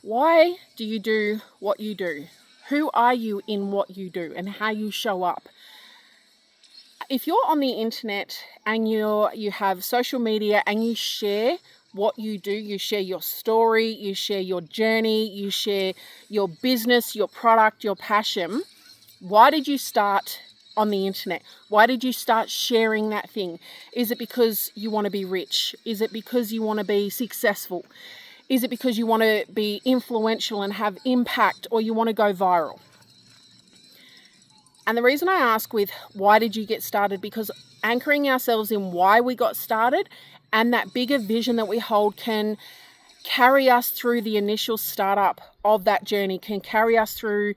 Why do you do what you do? Who are you in what you do and how you show up? If you're on the internet and you have social media and you share what you do, you share your story, you share your journey, you share your business, your product, your passion, why did you start on the internet? Why did you start sharing that thing? Is it because you want to be rich? Is it because you want to be successful? Is it because you want to be influential and have impact, or you want to go viral? And the reason I ask with why did you get started, because anchoring ourselves in why we got started and that bigger vision that we hold can carry us through the initial startup of that journey, can carry us through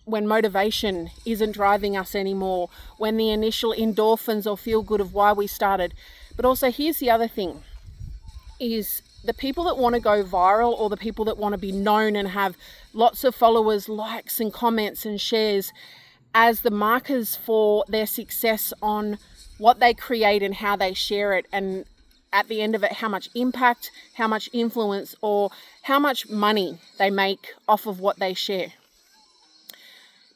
when motivation isn't driving us anymore, when the initial endorphins or feel good of why we started. But also, here's the other thing, is the people that want to go viral, or the people that want to be known and have lots of followers, likes and comments and shares as the markers for their success on what they create and how they share it, and at the end of it, how much impact, how much influence, or how much money they make off of what they share.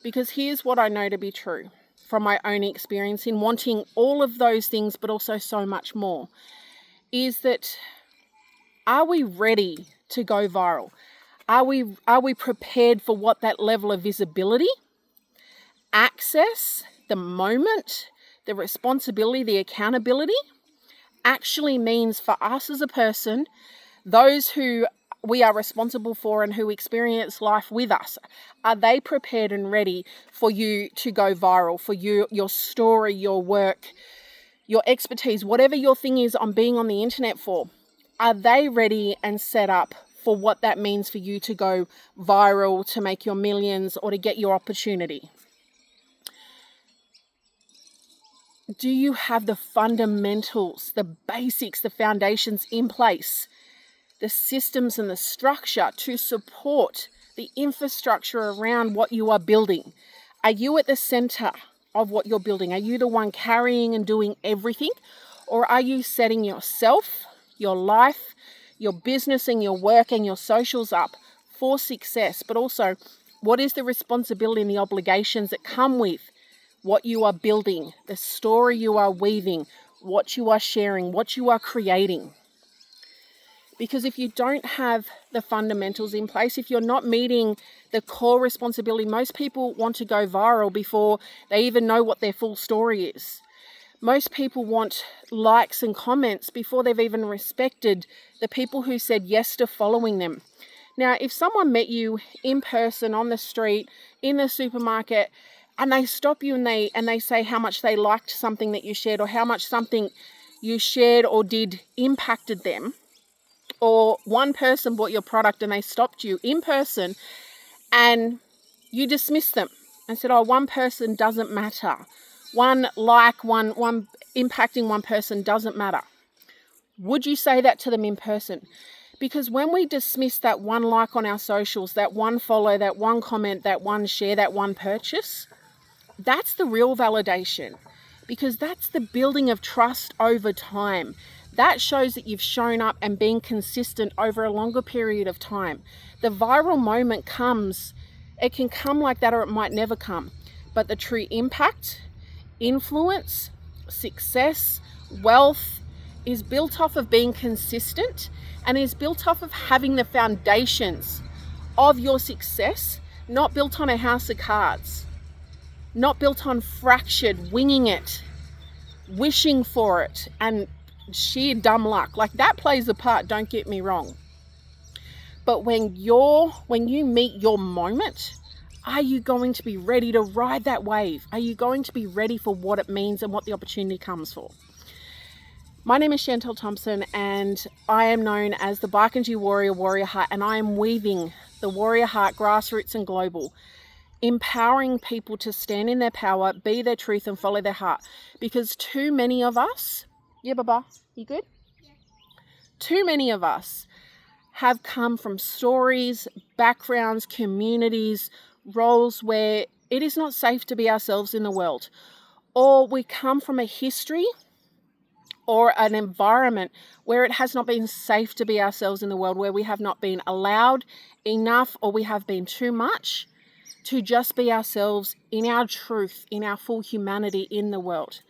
Because here's what I know to be true from my own experience in wanting all of those things, but also so much more, is that are we ready to go viral? Are we prepared for what that level of visibility, access, the moment, the responsibility, the accountability actually means for us as a person, those who we are responsible for and who experience life with us? Are they prepared and ready for you to go viral, for your story, your work, your expertise, whatever your thing is on being on the internet for? Are they ready and set up for what that means for you to go viral, to make your millions, or to get your opportunity? Do you have the fundamentals, the basics, the foundations in place, the systems and the structure to support the infrastructure around what you are building? Are you at the center of what you're building? Are you the one carrying and doing everything? Or are you setting yourself, your life, your business and your work and your socials up for success? But also, what is the responsibility and the obligations that come with what you are building, the story you are weaving, what you are sharing, what you are creating? Because if you don't have the fundamentals in place, if you're not meeting the core responsibility, most people want to go viral before they even know what their full story is. Most people want likes and comments before they've even respected the people who said yes to following them. Now, if someone met you in person, on the street, in the supermarket, and they stop you and they say how much they liked something that you shared, or how much something you shared or did impacted them, or one person bought your product and they stopped you in person and you dismissed them and said, oh, one person doesn't matter. One like, one impacting one person doesn't matter. Would you say that to them in person? Because when we dismiss that one like on our socials, that one follow, that one comment, that one share, that one purchase, that's the real validation, because that's the building of trust over time. That shows that you've shown up and been consistent over a longer period of time. The viral moment comes, it can come like that or it might never come. But the true impact, influence, success, wealth is built off of being consistent, and is built off of having the foundations of your success, not built on a house of cards, not built on fractured, winging it, wishing for it, and sheer dumb luck. Like, that plays a part, don't get me wrong. But when you meet your moment, are you going to be ready to ride that wave? Are you going to be ready for what it means and what the opportunity comes for? My name is Chantel Thompson, and I am known as the Bark and G Warrior Heart, and I am weaving the Warrior Heart grassroots and global, empowering people to stand in their power, be their truth, and follow their heart. Because too many of us, yeah, Baba, you good? Yeah. Too many of us have come from stories, backgrounds, communities, roles where it is not safe to be ourselves in the world. Or we come from a history or an environment where it has not been safe to be ourselves in the world, where we have not been allowed enough, or we have been too much to just be ourselves in our truth, in our full humanity in the world.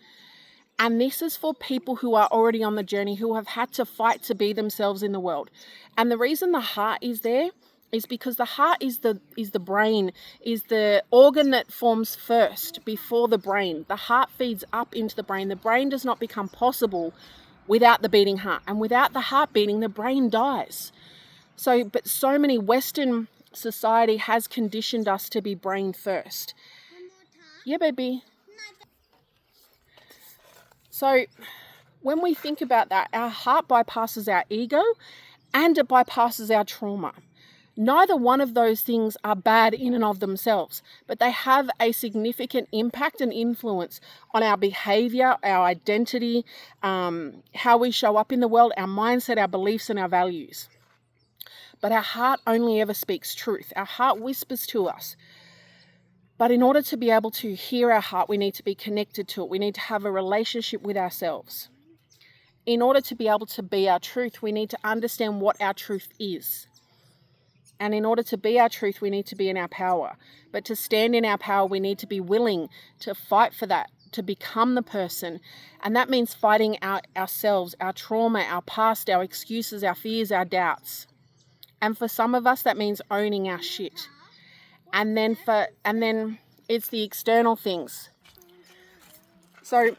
And this is for people who are already on the journey, who have had to fight to be themselves in the world. And the reason the heart is there is because the heart is the brain, is the organ that forms first before the brain. The heart feeds up into the brain. The brain does not become possible without the beating heart. And without the heart beating, the brain dies. But so many Western society has conditioned us to be brain first. Yeah, baby. So when we think about that, our heart bypasses our ego and it bypasses our trauma. Neither one of those things are bad in and of themselves, but they have a significant impact and influence on our behavior, our identity, how we show up in the world, our mindset, our beliefs, and our values. But our heart only ever speaks truth. Our heart whispers to us. But in order to be able to hear our heart, we need to be connected to it. We need to have a relationship with ourselves. In order to be able to be our truth, we need to understand what our truth is. And in order to be our truth, we need to be in our power. But to stand in our power, we need to be willing to fight for that, to become the person. And that means fighting ourselves, our trauma, our past, our excuses, our fears, our doubts. And for some of us, that means owning our shit. And then it's the external things. So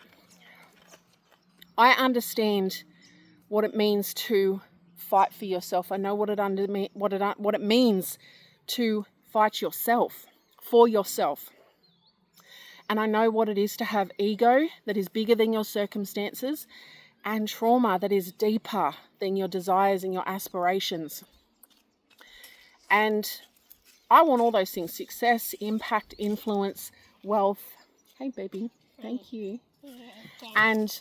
I understand what it means to fight for yourself. I know what it means to fight yourself, for yourself. And I know what it is to have ego that is bigger than your circumstances and trauma that is deeper than your desires and your aspirations. And I want all those things: success, impact, influence, wealth. Hey, baby. Thank you. And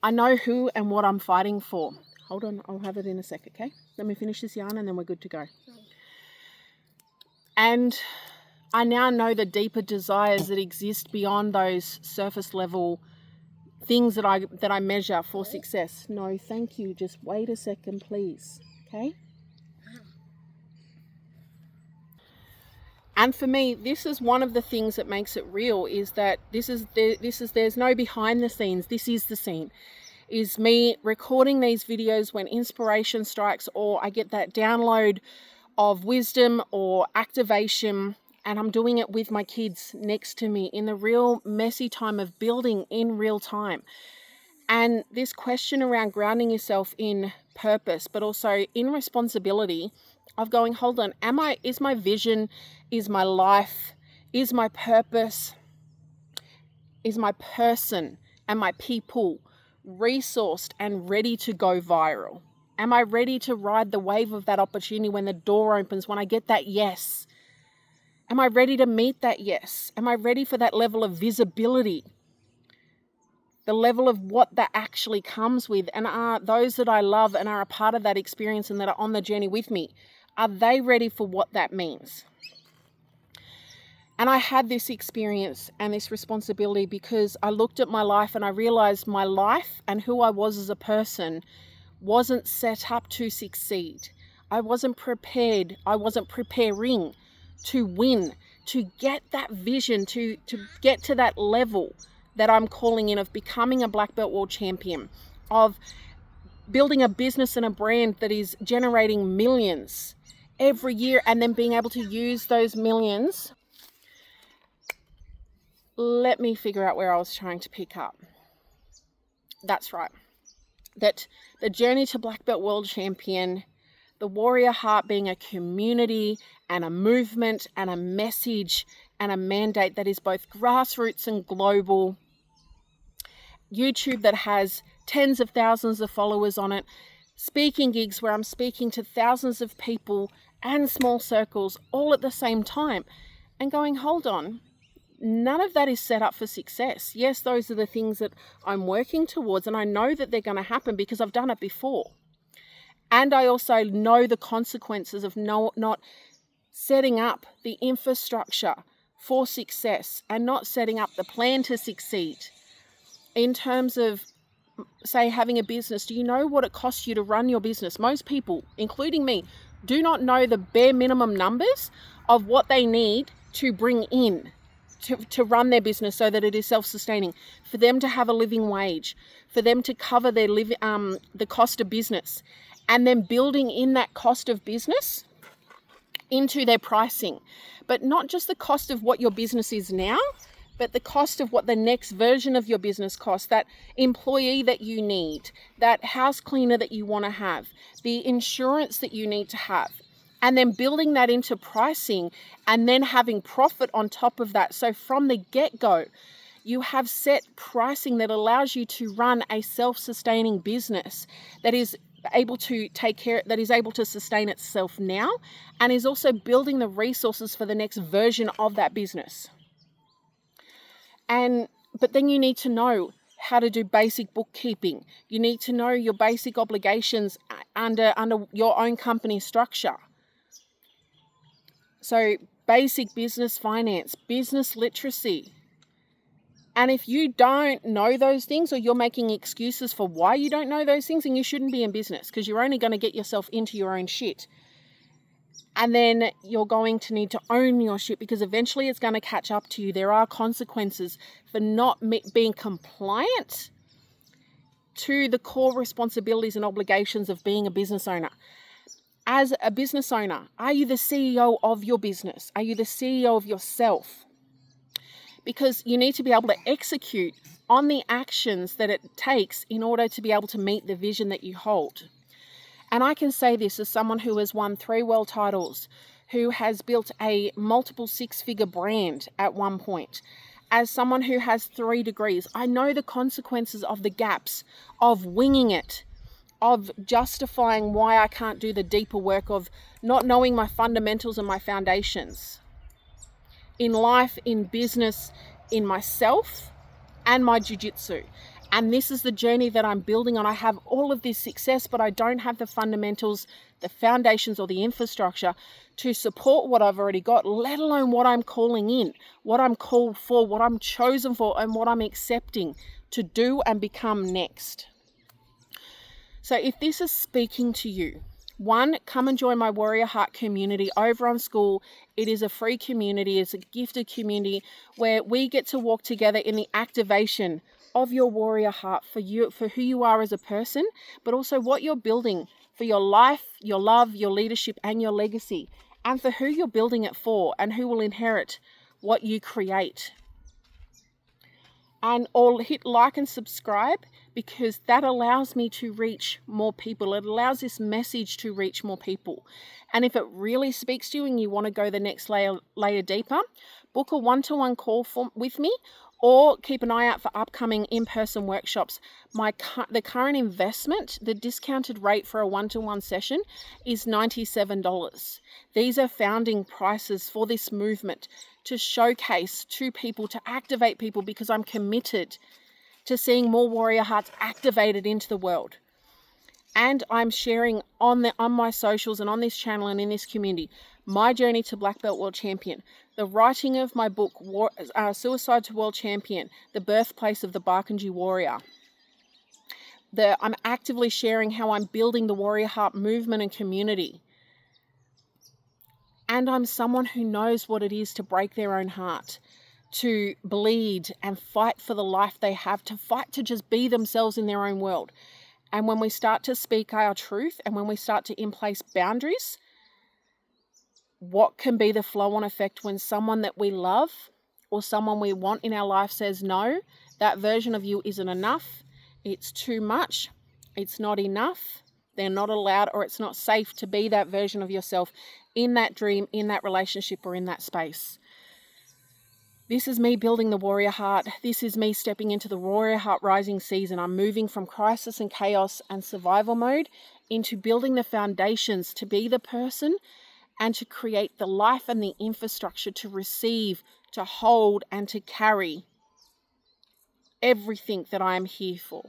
I know who and what I'm fighting for. Hold on, I'll have it in a sec, okay? Let me finish this yarn and then we're good to go. And I now know the deeper desires that exist beyond those surface level things that I measure for success. No, thank you. Just wait a second, please. Okay? And for me, this is one of the things that makes it real, is that there's no behind the scenes. This is the scene. Is me recording these videos when inspiration strikes, or I get that download of wisdom or activation, and I'm doing it with my kids next to me in the real messy time of building in real time. And this question around grounding yourself in purpose, but also in responsibility of going, hold on, is my vision, is my life, is my purpose, is my person and my people resourced and ready to go viral? Am I ready to ride the wave of that opportunity when the door opens, when I get that yes? Am I ready to meet that yes? Am I ready for that level of visibility? The level of what that actually comes with, and are those that I love and are a part of that experience and that are on the journey with me, are they ready for what that means? And I had this experience and this responsibility because I looked at my life and I realized my life and who I was as a person wasn't set up to succeed. I wasn't prepared. I wasn't preparing to win, to get that vision, to get to that level that I'm calling in, of becoming a black belt world champion, of building a business and a brand that is generating millions every year, and then being able to use those millions. Let me figure out where I was trying to pick up. That's right. That the journey to black belt world champion, the warrior heart being a community and a movement and a message and a mandate that is both grassroots and global. YouTube that has tens of thousands of followers on it. Speaking gigs where I'm speaking to thousands of people and small circles all at the same time. And going, hold on, none of that is set up for success. Yes, those are the things that I'm working towards, and I know that they're going to happen because I've done it before. And I also know the consequences of not setting up the infrastructure for success and not setting up the plan to succeed. in terms of, say, having a business, do you know what it costs you to run your business? Most people, including me, do not know the bare minimum numbers of what they need to bring in to run their business so that it is self-sustaining, for them to have a living wage, for them to cover their the cost of business, and then building in that cost of business into their pricing. But not just the cost of what your business is now, but the cost of what the next version of your business costs, that employee that you need, that house cleaner that you want to have, the insurance that you need to have, and then building that into pricing and then having profit on top of that. So from the get-go, you have set pricing that allows you to run a self-sustaining business that is able to take care, that is able to sustain itself now, and is also building the resources for the next version of that business. But then you need to know how to do basic bookkeeping. You need to know your basic obligations under your own company structure. So basic business finance, business literacy. And if you don't know those things, or you're making excuses for why you don't know those things, then you shouldn't be in business, because you're only going to get yourself into your own shit. And then you're going to need to own your shit, because eventually it's going to catch up to you. There are consequences for not being compliant to the core responsibilities and obligations of being a business owner. As a business owner, are you the CEO of your business? Are you the CEO of yourself? Because you need to be able to execute on the actions that it takes in order to be able to meet the vision that you hold. And I can say this as someone who has won 3 world titles, who has built a multiple 6-figure brand at one point. As someone who has 3 degrees, I know the consequences of the gaps, of winging it, of justifying why I can't do the deeper work, of not knowing my fundamentals and my foundations. In life, in business, in myself, and my jiu-jitsu. And this is the journey that I'm building on. I have all of this success, but I don't have the fundamentals, the foundations, or the infrastructure to support what I've already got, let alone what I'm calling in, what I'm called for, what I'm chosen for, and what I'm accepting to do and become next. So if this is speaking to you, 1, come and join my Warrior Heart community over on School. It is a free community. It's a gifted community where we get to walk together in the activation of your warrior heart for you, for who you are as a person, but also what you're building for your life, your love, your leadership, and your legacy, and for who you're building it for and who will inherit what you create. And or hit like and subscribe, because that allows me to reach more people. It allows this message to reach more people. And if it really speaks to you and you want to go the next layer deeper, book a one-to-one call with me, or keep an eye out for upcoming in-person workshops. The current investment, the discounted rate for a one-to-one session is $97. These are founding prices for this movement, to showcase to people, to activate people, because I'm committed to seeing more warrior hearts activated into the world. And I'm sharing on my socials and on this channel and in this community my journey to Black Belt World Champion, the writing of my book, Suicide to World Champion, the birthplace of the Barkindji Warrior. I'm actively sharing how I'm building the Warrior Heart movement and community. And I'm someone who knows what it is to break their own heart, to bleed and fight for the life they have, to fight to just be themselves in their own world. And when we start to speak our truth, and when we start to in place boundaries, what can be the flow-on effect when someone that we love or someone we want in our life says, no, that version of you isn't enough, it's too much, it's not enough, they're not allowed, or it's not safe to be that version of yourself in that dream, in that relationship, or in that space. This is me building the warrior heart. This is me stepping into the warrior heart rising season. I'm moving from crisis and chaos and survival mode into building the foundations to be the person and to create the life and the infrastructure to receive, to hold, and to carry everything that I am here for.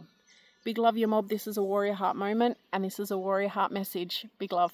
Big love, your mob. This is a warrior heart moment, and this is a warrior heart message. Big love.